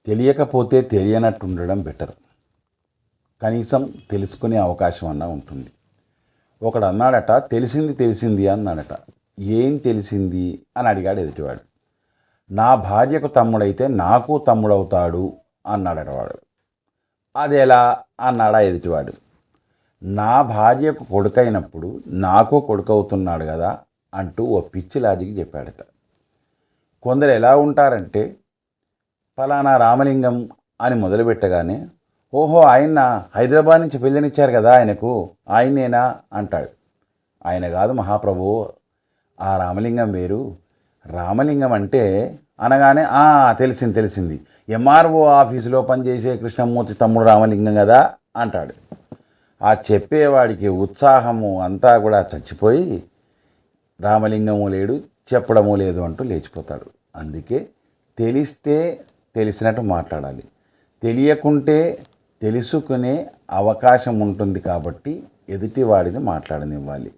తెలియకపోతే తెలియనట్టు ఉండడం బెటర్. కనీసం తెలుసుకునే అవకాశం అన్నా ఉంటుంది. ఒకడు అన్నాడట, తెలిసింది తెలిసింది అన్నాడట. ఏం తెలిసింది అని అడిగాడు ఎదుటివాడు. నా భార్యకు తమ్ముడైతే నాకు తమ్ముడవుతాడు అన్నాడట వాడు. అదెలా అన్నాడా ఎదుటివాడు. నా భార్యకు కొడుకైనప్పుడు నాకు కొడుకవుతున్నాడు కదా అంటూ ఓ పిచ్చి లాజిక్ చెప్పాడట. కొందరు ఎలా ఉంటారంటే, ఫలానా రామలింగం అని మొదలుపెట్టగానే, ఓహో ఆయన హైదరాబాద్ నుంచి పిల్లనిచ్చారు కదా ఆయనకు, ఆయనేనా అంటాడు. ఆయన కాదు మహాప్రభు, ఆ రామలింగం వేరు. రామలింగం అంటే అనగానే తెలిసింది ఎంఆర్ఓ ఆఫీసులో పనిచేసే కృష్ణమూర్తి తమ్ముడు రామలింగం కదా అంటాడు. ఆ చెప్పేవాడికి ఉత్సాహము అంతా కూడా చచ్చిపోయి రామలింగము లేడు, చెప్పడము లేదు అంటూ లేచిపోతాడు. అందుకే తెలిస్తే తెలిసినట్టు మాట్లాడాలి, తెలియకుంటే తెలుసుకునే అవకాశం ఉంటుంది కాబట్టి ఎదుటివాడిని మాట్లాడనివ్వాలి.